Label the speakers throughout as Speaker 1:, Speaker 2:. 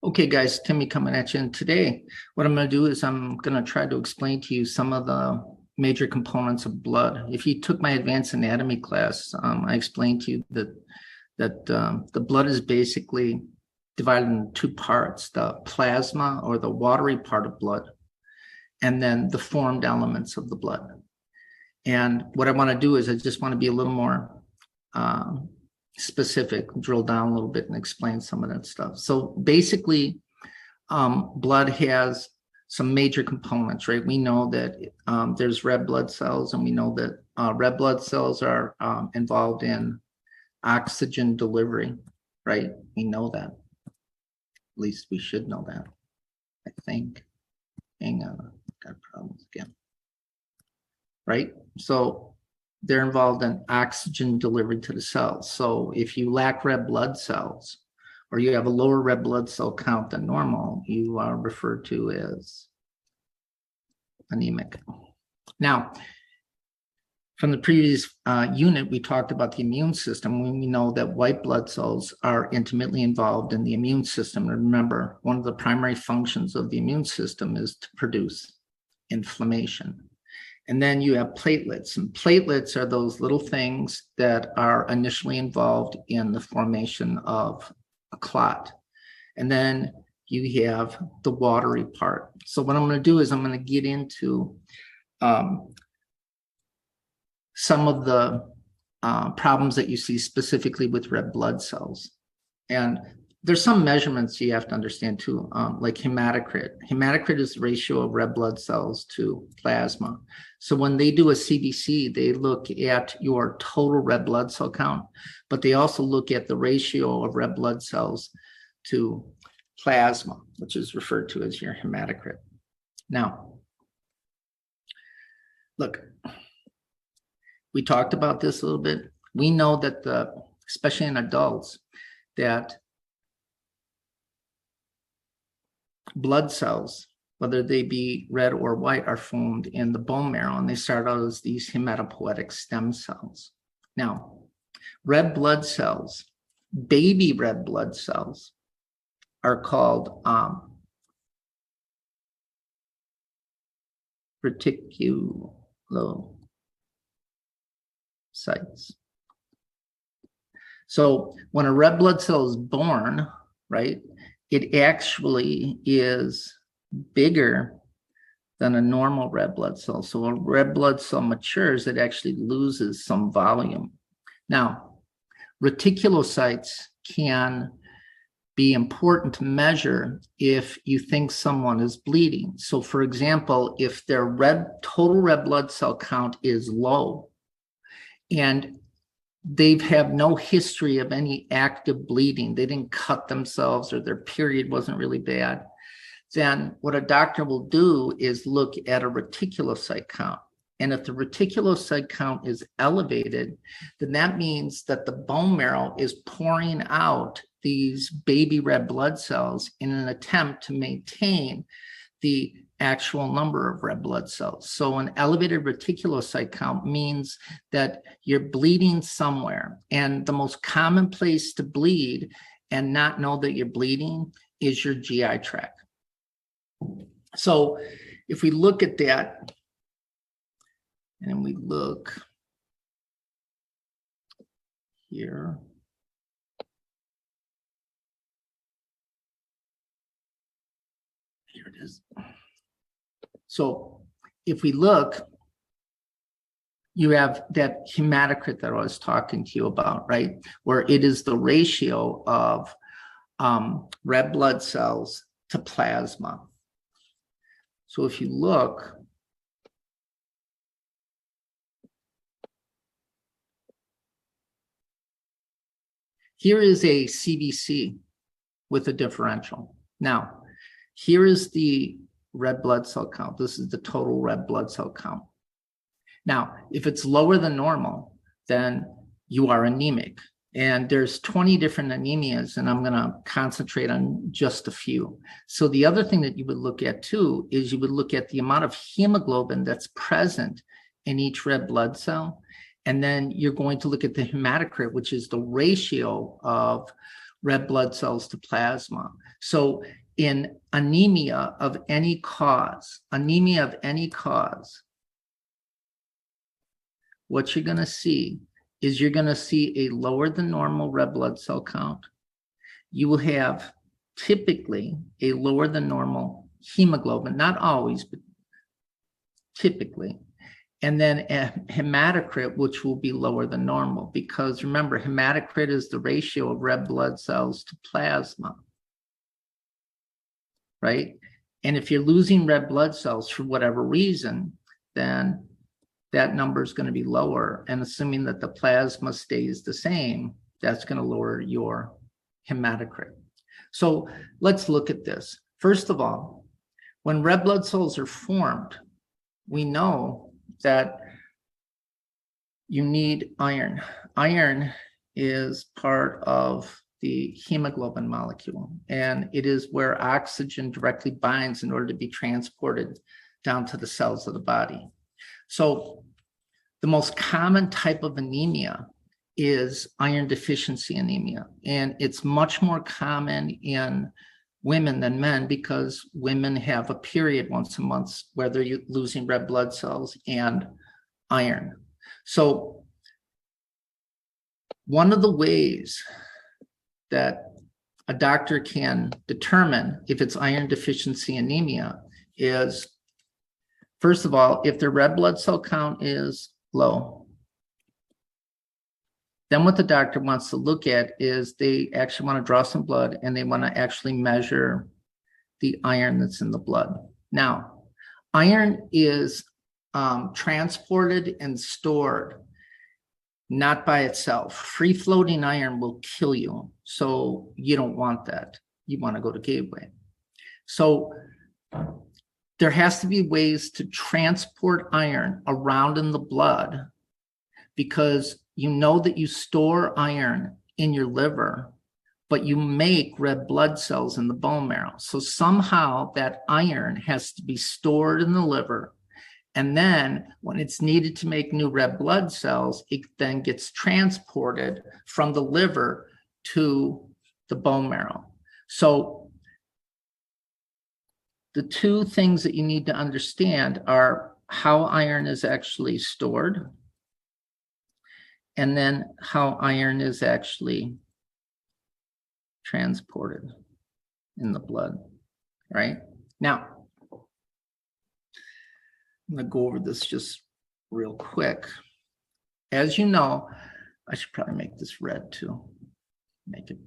Speaker 1: Okay, guys, Timmy coming at you. And today, what I'm going to do is I'm going to try to explain to you some of the major components of blood. If you took my advanced anatomy class, I explained to you that the blood is basically divided into two parts: the plasma, or the watery part of blood, and then the formed elements of the blood. And what I want to do is I just want to be a little more specific, drill down a little bit and explain some of that stuff. So basically, blood has some major components, right? We know that there's red blood cells, and we know that red blood cells are involved in oxygen delivery, right? We know that. At least we should know that, I think. Hang on, got problems again. Right? So they're involved in oxygen delivery to the cells. So if you lack red blood cells, or you have a lower red blood cell count than normal, you are referred to as anemic. Now, from the previous unit, we talked about the immune system. We know that white blood cells are intimately involved in the immune system. And remember, one of the primary functions of the immune system is to produce inflammation. And then you have platelets, and platelets are those little things that are initially involved in the formation of a clot. And then you have the watery part. So what I'm going to do is I'm going to get into some of the problems that you see specifically with red blood cells. And there's some measurements you have to understand too, like hematocrit. Hematocrit is the ratio of red blood cells to plasma. So when they do a CBC, they look at your total red blood cell count, but they also look at the ratio of red blood cells to plasma, which is referred to as your hematocrit. Now, look, we talked about this a little bit. We know that especially in adults, that blood cells, whether they be red or white, are formed in the bone marrow, and they start out as these hematopoietic stem cells. Now, red blood cells, baby red blood cells, are called reticulocytes. So when a red blood cell is born, right, it actually is bigger than a normal red blood cell. So when a red blood cell matures, it actually loses some volume. Now, reticulocytes can be important to measure if you think someone is bleeding. So for example, if their total red blood cell count is low and they have no history of any active bleeding, they didn't cut themselves, or their period wasn't really bad, then what a doctor will do is look at a reticulocyte count. And if the reticulocyte count is elevated, then that means that the bone marrow is pouring out these baby red blood cells in an attempt to maintain the actual number of red blood cells. So an elevated reticulocyte count means that you're bleeding somewhere. And the most common place to bleed and not know that you're bleeding is your GI tract. So if we look at that, and we look here, here it is. So if we look, you have that hematocrit that I was talking to you about, right? Where it is the ratio of red blood cells to plasma. So if you look, here is a CBC with a differential. Now, here is the red blood cell count. This is the total red blood cell count. Now, if it's lower than normal, then you are anemic. And there's 20 different anemias, and I'm going to concentrate on just a few. So the other thing that you would look at too is you would look at the amount of hemoglobin that's present in each red blood cell. And then you're going to look at the hematocrit, which is the ratio of red blood cells to plasma. So in anemia of any cause, what you're going to see is you're going to see a lower than normal red blood cell count. You will have typically a lower than normal hemoglobin, not always, but typically. And then a hematocrit, which will be lower than normal, because remember, hematocrit is the ratio of red blood cells to plasma, right? And if you're losing red blood cells for whatever reason, then that number is going to be lower. And assuming that the plasma stays the same, that's going to lower your hematocrit. So let's look at this. First of all, when red blood cells are formed, we know that you need iron. Iron is part of the hemoglobin molecule, and it is where oxygen directly binds in order to be transported down to the cells of the body. So the most common type of anemia is iron deficiency anemia, and it's much more common in women than men because women have a period once a month where they're losing red blood cells and iron. So one of the ways that a doctor can determine if it's iron deficiency anemia is, first of all, if their red blood cell count is low, then what the doctor wants to look at is they actually want to draw some blood and they want to actually measure the iron that's in the blood. Now, iron is transported and stored not by itself. Free-floating iron will kill you, so you don't want that. You want to go to gateway. So there has to be ways to transport iron around in the blood, because you know that you store iron in your liver, but you make red blood cells in the bone marrow. So somehow that iron has to be stored in the liver. And then when it's needed to make new red blood cells, it then gets transported from the liver to the bone marrow. So the two things that you need to understand are how iron is actually stored, and then how iron is actually transported in the blood, right? Now, I'm going to go over this just real quick. As you know, I should probably make this red too, make it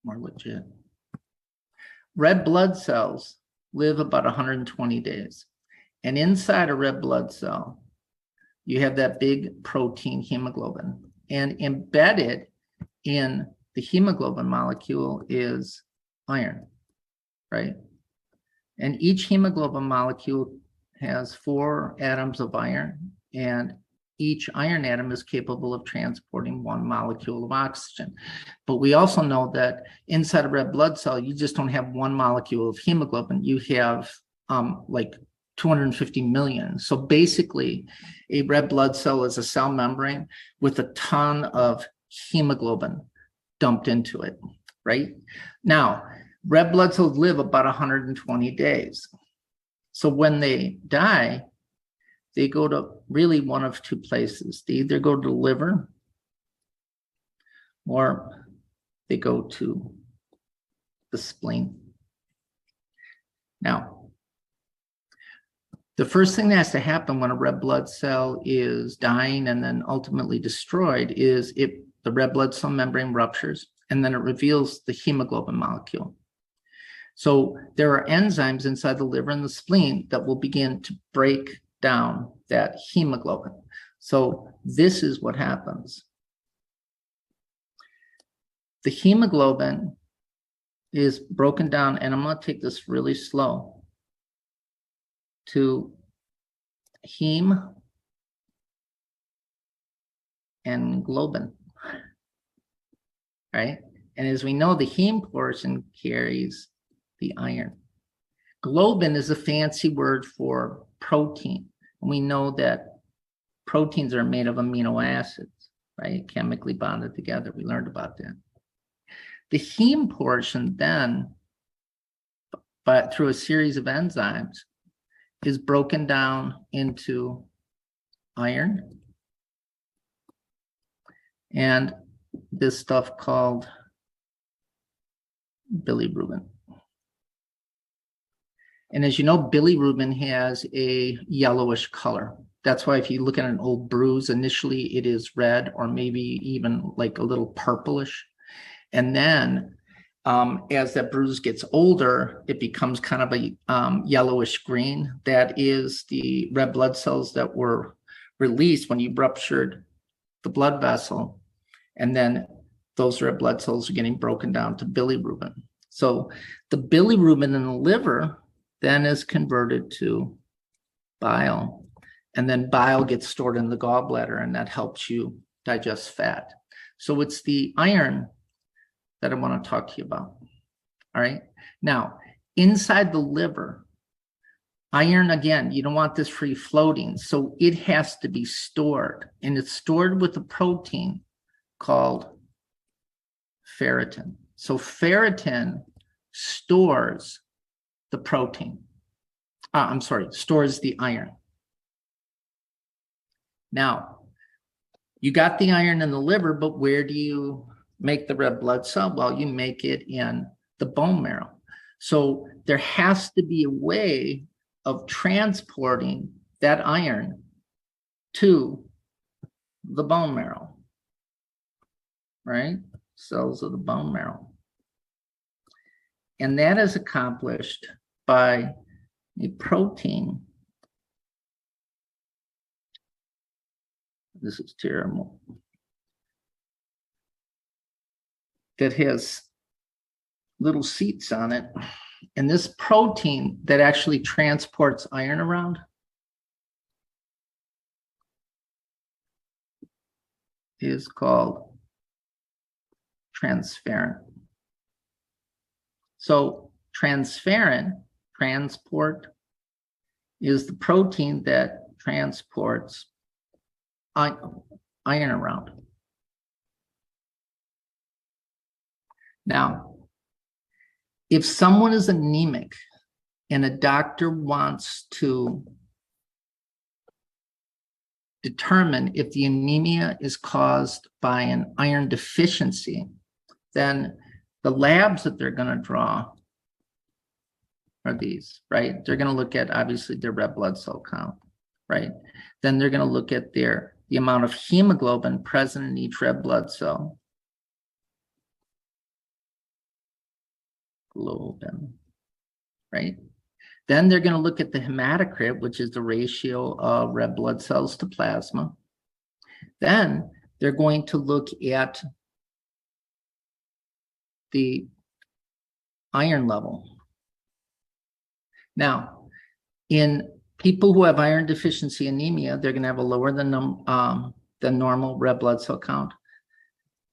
Speaker 1: more legit. Red blood cells live about 120 days. And inside a red blood cell, you have that big protein hemoglobin. And embedded in the hemoglobin molecule is iron, right? And each hemoglobin molecule has 4 atoms of iron, and each iron atom is capable of transporting 1 molecule of oxygen. But we also know that inside a red blood cell, you just don't have 1 molecule of hemoglobin. You have like 250 million. So basically, a red blood cell is a cell membrane with a ton of hemoglobin dumped into it, right? Now, red blood cells live about 120 days. So when they die, they go to really one of 2 places. They either go to the liver or they go to the spleen. Now, the first thing that has to happen when a red blood cell is dying and then ultimately destroyed is the red blood cell membrane ruptures, and then it reveals the hemoglobin molecule. So there are enzymes inside the liver and the spleen that will begin to break down that hemoglobin. So this is what happens. The hemoglobin is broken down, and I'm going to take this really slow, to heme and globin, right? And as we know, the heme portion carries the iron. Globin is a fancy word for protein. And we know that proteins are made of amino acids, right? Chemically bonded together. We learned about that. The heme portion then, but through a series of enzymes, is broken down into iron and this stuff called bilirubin. And as you know, bilirubin has a yellowish color. That's why if you look at an old bruise, initially it is red or maybe even like a little purplish. And then as that bruise gets older, it becomes kind of a yellowish green. That is the red blood cells that were released when you ruptured the blood vessel. And then those red blood cells are getting broken down to bilirubin. So the bilirubin in the liver then is converted to bile. And then bile gets stored in the gallbladder, and that helps you digest fat. So it's the iron that I want to talk to you about. All right. Now, inside the liver, iron, again, you don't want this free floating. So it has to be stored, and it's stored with a protein called ferritin. So ferritin stores the protein. Stores the iron. Now, you got the iron in the liver, but where do you make the red blood cell? Well, you make it in the bone marrow. So there has to be a way of transporting that iron to the bone marrow, right? Cells of the bone marrow. And that is accomplished by a protein. This is terrible. That has little seats on it. And this protein that actually transports iron around is called transferrin. So transferrin, transport, is the protein that transports iron around. Now, if someone is anemic and a doctor wants to determine if the anemia is caused by an iron deficiency, then the labs that they're going to draw are these, right? They're going to look at, obviously, their red blood cell count, right? Then they're going to look at the amount of hemoglobin present in each red blood cell. Globin, right? Then they're going to look at the hematocrit, which is the ratio of red blood cells to plasma. Then they're going to look at the iron level. Now, in people who have iron deficiency anemia, they're going to have a lower than normal red blood cell count.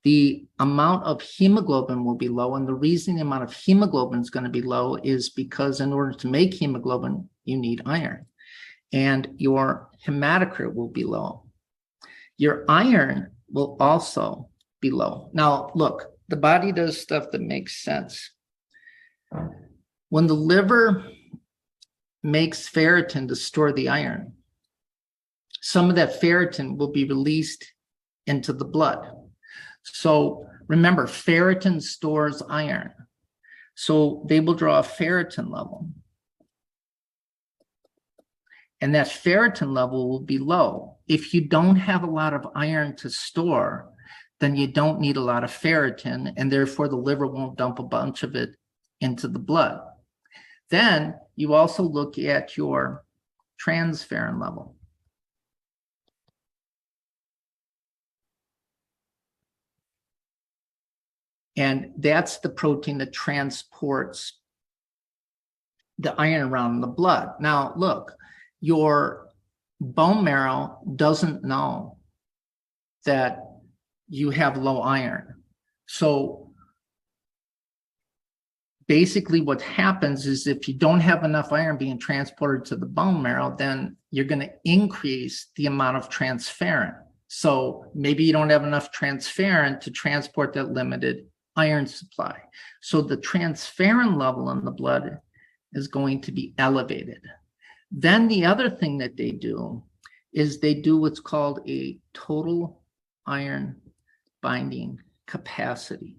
Speaker 1: The amount of hemoglobin will be low, and the reason the amount of hemoglobin is going to be low is because in order to make hemoglobin, you need iron, and your hematocrit will be low. Your iron will also be low. Now, look, the body does stuff that makes sense. When the liver makes ferritin to store the iron, some of that ferritin will be released into the blood. So remember, ferritin stores iron. So they will draw a ferritin level. And that ferritin level will be low. If you don't have a lot of iron to store, then you don't need a lot of ferritin, and therefore the liver won't dump a bunch of it into the blood. Then you also look at your transferrin level. And that's the protein that transports the iron around in the blood. Now, look, your bone marrow doesn't know that you have low iron. So basically what happens is if you don't have enough iron being transported to the bone marrow, then you're going to increase the amount of transferrin. So maybe you don't have enough transferrin to transport that limited iron supply. So the transferrin level in the blood is going to be elevated. Then the other thing that they do is they do what's called a total iron binding capacity.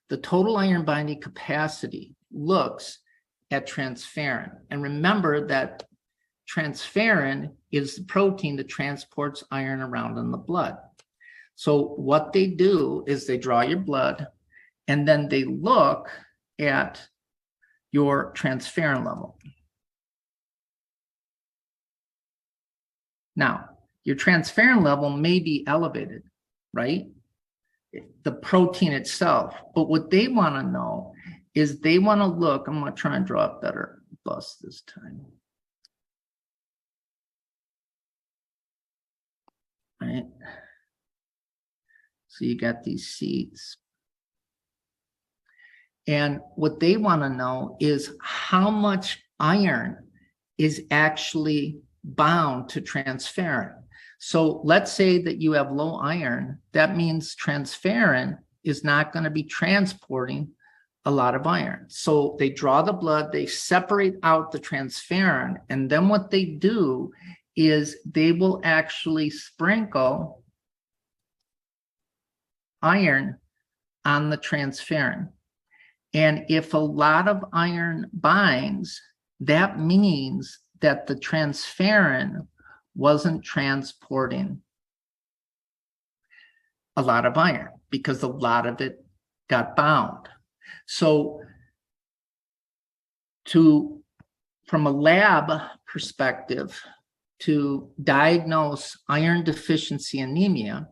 Speaker 1: The total iron binding capacity looks at transferrin. And remember that transferrin is the protein that transports iron around in the blood. So what they do is they draw your blood and then they look at your transferrin level. Now, your transferrin level may be elevated, right? The protein itself. But what they want to know is they want to look, I'm going to try and draw a better bus this time. Right? So you got these seeds. And what they want to know is how much iron is actually bound to transferrin. So let's say that you have low iron. That means transferrin is not going to be transporting a lot of iron. So they draw the blood, they separate out the transferrin, and then what they do is they will actually sprinkle iron on the transferrin. And if a lot of iron binds, that means that the transferrin wasn't transporting a lot of iron because a lot of it got bound. So from a lab perspective, to diagnose iron deficiency anemia,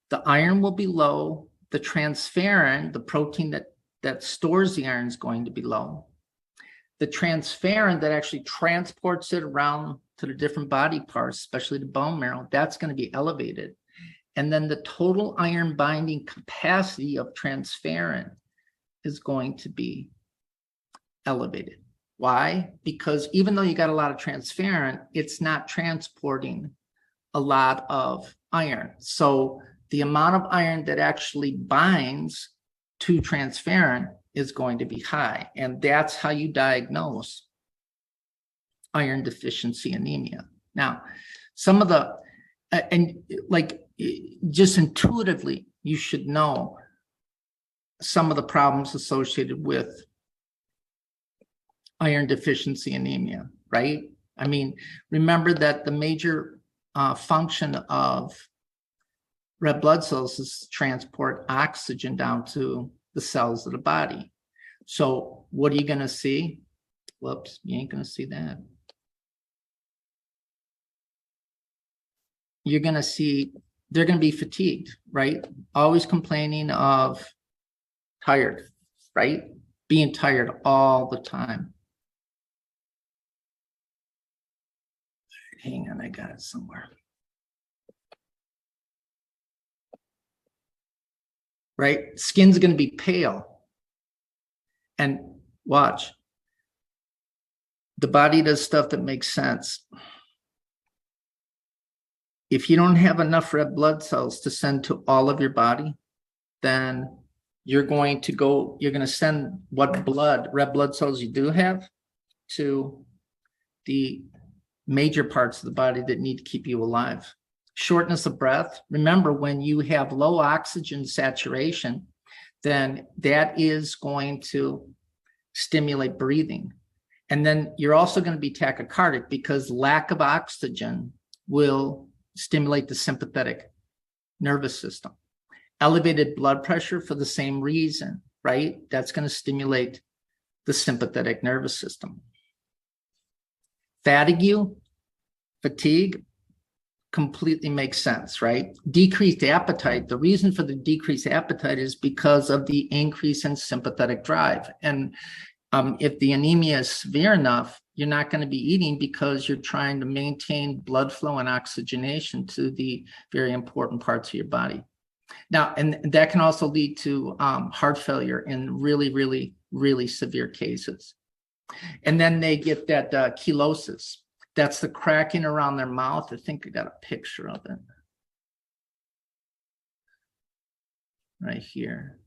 Speaker 1: the iron will be low, the transferrin, the protein that stores the iron, is going to be low. The transferrin that actually transports it around to the different body parts, especially the bone marrow, that's going to be elevated. And then the total iron binding capacity of transferrin is going to be elevated. Why? Because even though you got a lot of transferrin, it's not transporting a lot of iron. So the amount of iron that actually binds to transferrin is going to be high. And that's how you diagnose iron deficiency anemia. Now, some of the, and like just intuitively, you should know some of the problems associated with iron deficiency anemia, right? I mean, remember that the major function of red blood cells is to transport oxygen down to the cells of the body. So what are you going to see? Whoops, you ain't going to see that. You're going to see they're going to be fatigued, right? Always complaining of tired, right? Being tired all the time. Hang on, I got it somewhere. Right? Skin's going to be pale. And watch. The body does stuff that makes sense. If you don't have enough red blood cells to send to all of your body, then you're going to send what red blood cells you do have to the major parts of the body that need to keep you alive. Shortness of breath. Remember, when you have low oxygen saturation, then that is going to stimulate breathing. And then you're also going to be tachycardic because lack of oxygen will stimulate the sympathetic nervous system. Elevated blood pressure for the same reason, right? That's going to stimulate the sympathetic nervous system. Fatigue completely makes sense, right? Decreased appetite. The reason for the decreased appetite is because of the increase in sympathetic drive. And if the anemia is severe enough, you're not going to be eating because you're trying to maintain blood flow and oxygenation to the very important parts of your body. Now, and that can also lead to heart failure in really, really, really severe cases. And then they get that chelosis. That's the cracking around their mouth. I think I got a picture of it right here.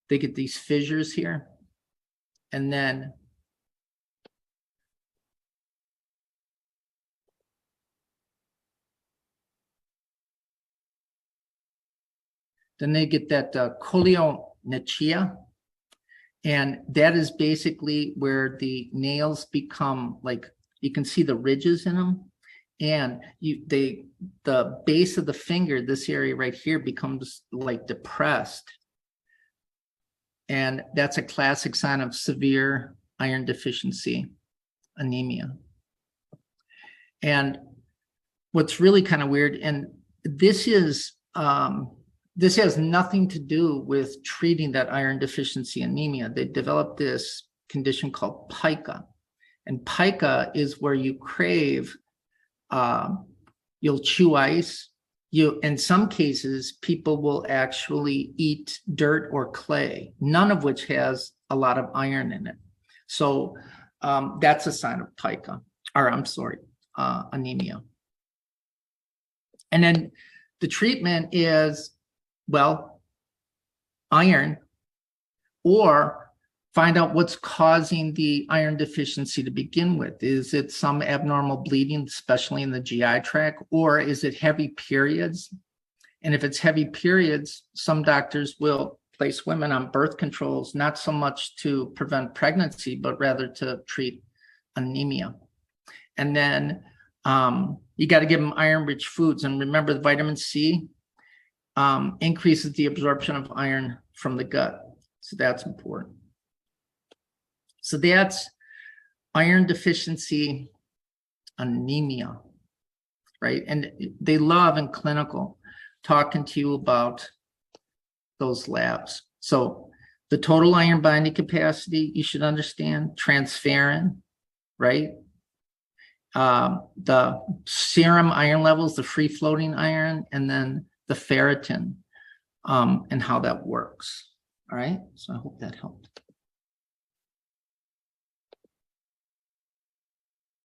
Speaker 1: they get these fissures here. And then they get that cholionichia. And that is basically where the nails become like, you can see the ridges in them. And the base of the finger, this area right here, becomes like depressed. And that's a classic sign of severe iron deficiency anemia. And what's really kind of weird, and this is this has nothing to do with treating that iron deficiency anemia. They developed this condition called pica. And pica is where you crave, you'll chew ice. In some cases, people will actually eat dirt or clay, none of which has a lot of iron in it. So that's a sign of pica, or I'm sorry, anemia. And then the treatment is, well, iron, or find out what's causing the iron deficiency to begin with. Is it some abnormal bleeding, especially in the GI tract, or is it heavy periods? And if it's heavy periods, some doctors will place women on birth controls, not so much to prevent pregnancy, but rather to treat anemia. And then you got to give them iron-rich foods. And remember, the vitamin C increases the absorption of iron from the gut. So that's important. So that's iron deficiency anemia, right? And they love in clinical talking to you about those labs. So the total iron binding capacity, you should understand, transferrin, right? The serum iron levels, the free floating iron, and then the ferritin, and how that works. All right, so I hope that helped.